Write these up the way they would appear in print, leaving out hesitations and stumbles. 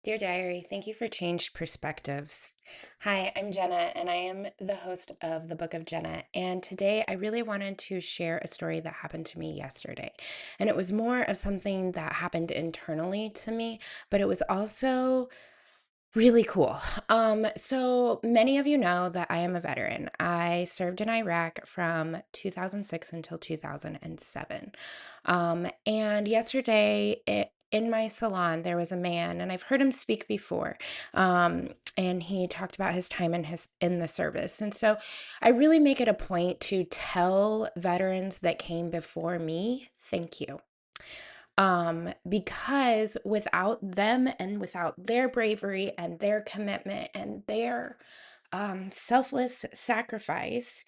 Dear Diary, thank you for Changed Perspectives. Hi, I'm Jenna, and I am the host of the Book of Jenna. And today I really wanted to share a story that happened to me yesterday. And it was more of something that happened internally to me, but it was also really cool. So many of you know that I am a veteran. I served in Iraq from 2006 until 2007. And yesterday, in my salon, there was a man, and I've heard him speak before. And he talked about his time in the service. And so I really make it a point to tell veterans that came before me, thank you. Because without them and without their bravery and their commitment and their selfless sacrifice,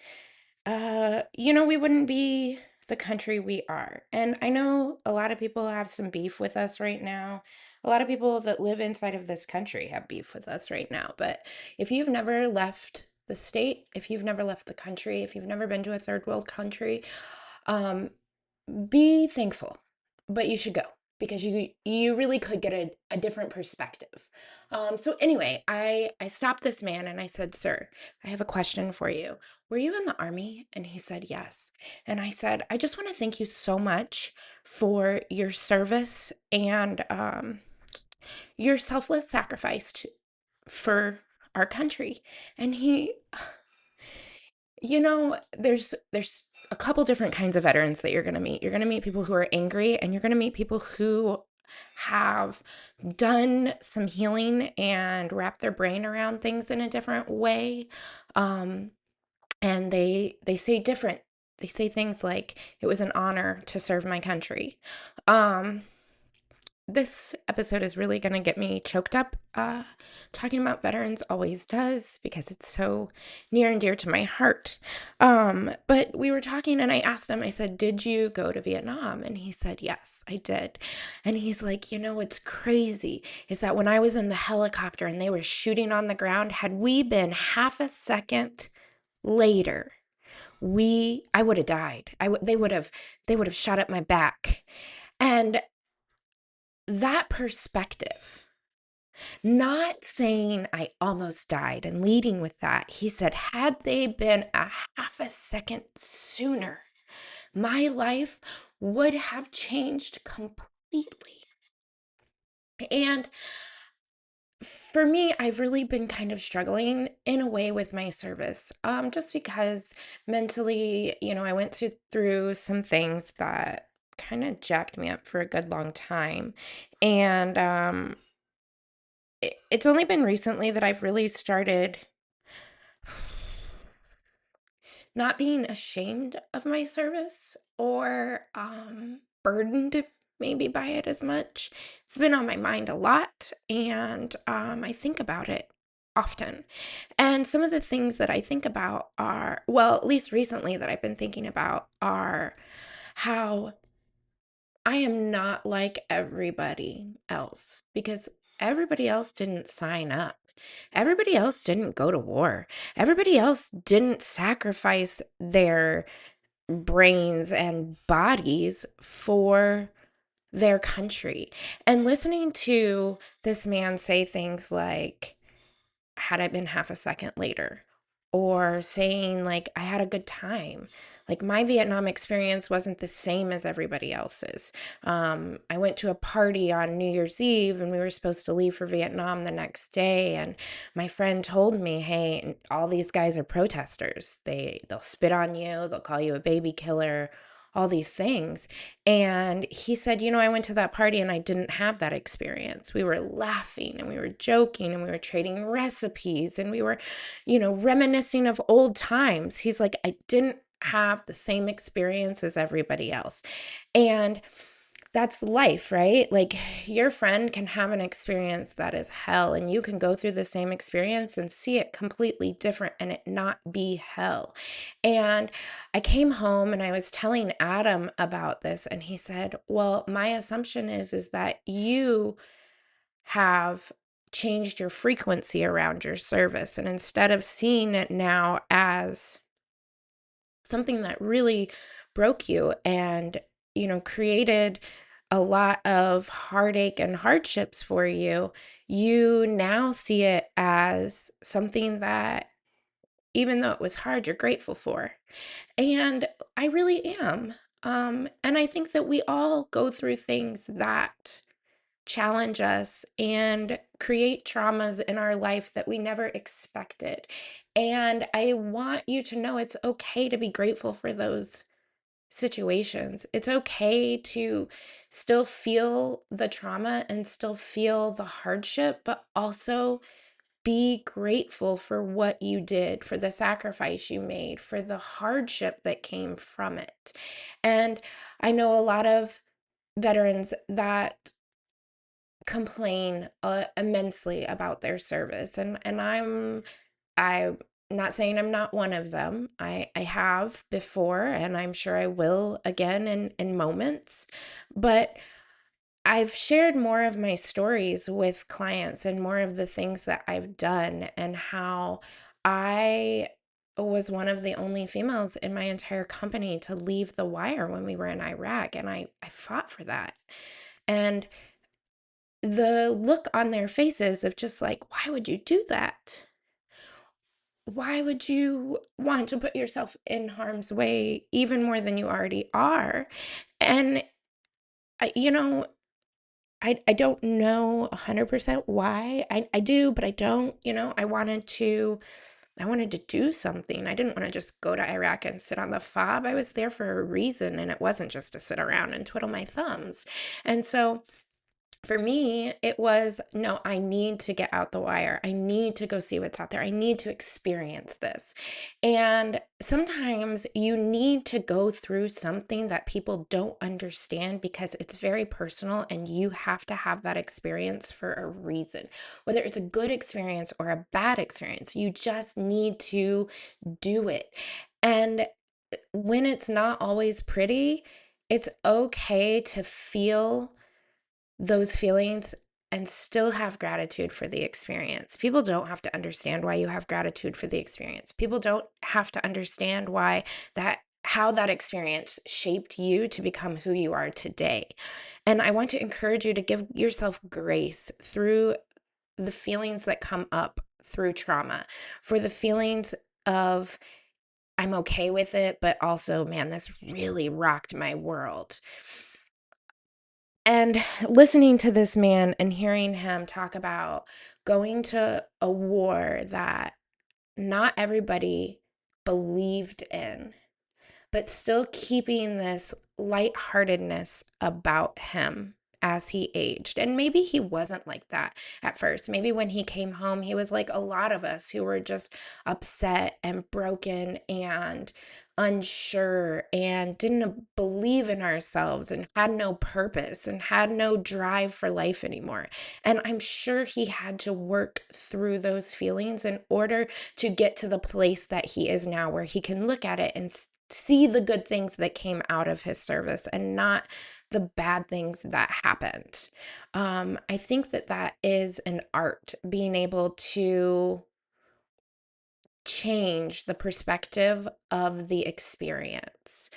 we wouldn't be the country we are. And I know a lot of people have some beef with us right now. A lot of people that live inside of this country have beef with us right now. But if you've never left the state, if you've never left the country, if you've never been to a third world country, um, be thankful, but you should go because you really could get a different perspective. So anyway, I stopped this man and I said, "Sir, I have a question for you. Were you in the army?" And he said, "Yes." And I said, "I just want to thank you so much for your service and your selfless sacrifice for our country." And there's a couple different kinds of veterans that you're going to meet. You're going to meet people who are angry, and you're going to meet people who have done some healing and wrap their brain around things in a different way. Um, and they say different. They say things like, "It was an honor to serve my country." Um, this episode is really going to get me choked up. Talking about veterans always does because it's so near and dear to my heart. But we were talking and I asked him, I said, "Did you go to Vietnam?" And he said, "Yes, I did." And he's like, "What's crazy is that when I was in the helicopter and they were shooting on the ground, had we been half a second later, I would have died. They would have shot at my back." And that perspective, not saying I almost died and leading with that, he said, had they been a half a second sooner, my life would have changed completely. And for me, I've really been kind of struggling in a way with my service, just because mentally, I went through some things that kind of jacked me up for a good long time. And it's only been recently that I've really started not being ashamed of my service or burdened maybe by it as much. It's been on my mind a lot, and I think about it often. And some of the things that I think about are, well, at least recently that I've been thinking about are how I am not like everybody else because everybody else didn't sign up. Everybody else didn't go to war. Everybody else didn't sacrifice their brains and bodies for their country. And listening to this man say things like, "Had I been half a second later," or saying like, "I had a good time." Like, my Vietnam experience wasn't the same as everybody else's. I went to a party on New Year's Eve and we were supposed to leave for Vietnam the next day, and my friend told me, "Hey, all these guys are protesters. They'll spit on you, they'll call you a baby killer, all these things." And he said, "I went to that party and I didn't have that experience. We were laughing and we were joking and we were trading recipes and we were, reminiscing of old times." He's like, "I didn't have the same experience as everybody else." And that's life, right? Like, your friend can have an experience that is hell, and you can go through the same experience and see it completely different and it not be hell. And I came home and I was telling Adam about this, and he said, "Well, my assumption is that you have changed your frequency around your service. And instead of seeing it now as something that really broke you and, created a lot of heartache and hardships for you, you now see it as something that, even though it was hard, you're grateful for. And I really am. And I think that we all go through things that challenge us and create traumas in our life that we never expected. And I want you to know it's okay to be grateful for those situations. It's okay to still feel the trauma and still feel the hardship, but also be grateful for what you did, for the sacrifice you made, for the hardship that came from it. And I know a lot of veterans that complain immensely about their service, and I'm not saying I'm not one of them. I have before, and I'm sure I will again in moments, but I've shared more of my stories with clients and more of the things that I've done, and how I was one of the only females in my entire company to leave the wire when we were in Iraq, and I fought for that. And the look on their faces of just like, why would you do that? Why would you want to put yourself in harm's way even more than you already are? And I, you know, I don't know 100% why. I do, but I don't. I wanted to do something. I didn't want to just go to Iraq and sit on the fob. I was there for a reason, and it wasn't just to sit around and twiddle my thumbs. And so for me, it was, no, I need to get out the wire. I need to go see what's out there. I need to experience this. And sometimes you need to go through something that people don't understand because it's very personal, and you have to have that experience for a reason. Whether it's a good experience or a bad experience, you just need to do it. And when it's not always pretty, it's okay to feel those feelings and still have gratitude for the experience. People don't have to understand why you have gratitude for the experience. People don't have to understand how that experience shaped you to become who you are today. And I want to encourage you to give yourself grace through the feelings that come up through trauma, for the feelings of, I'm okay with it, but also, man, this really rocked my world. And listening to this man and hearing him talk about going to a war that not everybody believed in, but still keeping this lightheartedness about him as he aged. And maybe he wasn't like that at first. Maybe when he came home, he was like a lot of us who were just upset and broken and unsure and didn't believe in ourselves and had no purpose and had no drive for life anymore. And I'm sure he had to work through those feelings in order to get to the place that he is now, where he can look at it and see the good things that came out of his service and not the bad things that happened. I think that is an art, being able to change the perspective of the experience.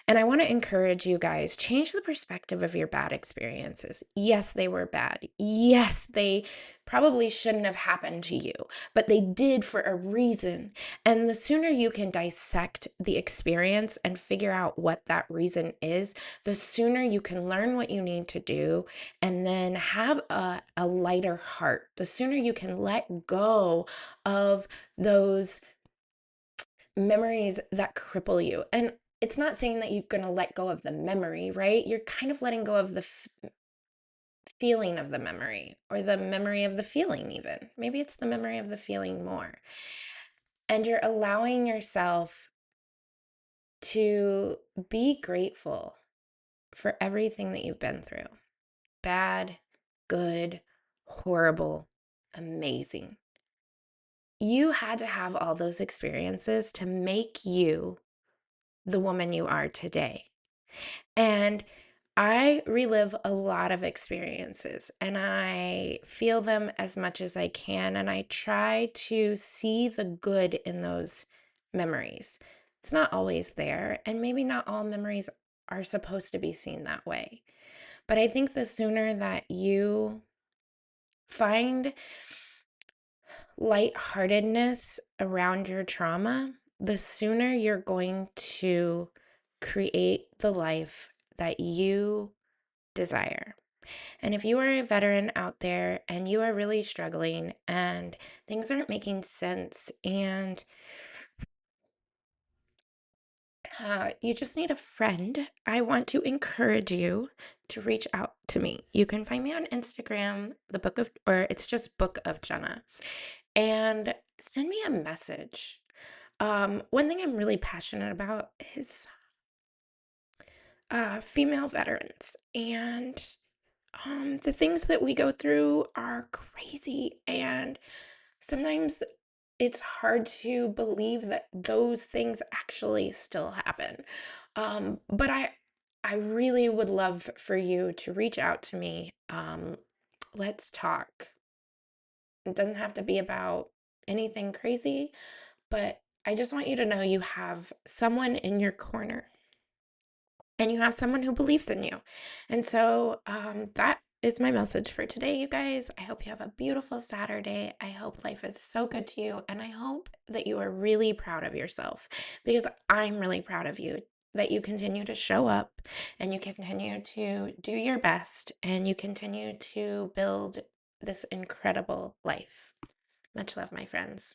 And I want to encourage you guys, change the perspective of your bad experiences. Yes, they were bad. Yes, they probably shouldn't have happened to you, but they did for a reason. And the sooner you can dissect the experience and figure out what that reason is, the sooner you can learn what you need to do and then have a lighter heart. The sooner you can let go of those memories that cripple you. And it's not saying that you're going to let go of the memory, right? You're kind of letting go of the feeling of the memory, or the memory of the feeling, even. Maybe it's the memory of the feeling more. And you're allowing yourself to be grateful for everything that you've been through: bad, good, horrible, amazing. You had to have all those experiences to make you the woman you are today. And I relive a lot of experiences, and I feel them as much as I can. And I try to see the good in those memories. It's not always there, and maybe not all memories are supposed to be seen that way. But I think the sooner that you find lightheartedness around your trauma, the sooner you're going to create the life that you desire. And if you are a veteran out there and you are really struggling and things aren't making sense and you just need a friend, I want to encourage you to reach out to me. You can find me on Instagram, or it's just Book of Jenna, and send me a message. One thing I'm really passionate about is female veterans, and the things that we go through are crazy, and sometimes it's hard to believe that those things actually still happen. But I really would love for you to reach out to me. Let's talk. It doesn't have to be about anything crazy, but I just want you to know you have someone in your corner and you have someone who believes in you. And so that is my message for today, you guys. I hope you have a beautiful Saturday. I hope life is so good to you. And I hope that you are really proud of yourself, because I'm really proud of you, that you continue to show up and you continue to do your best and you continue to build this incredible life. Much love, my friends.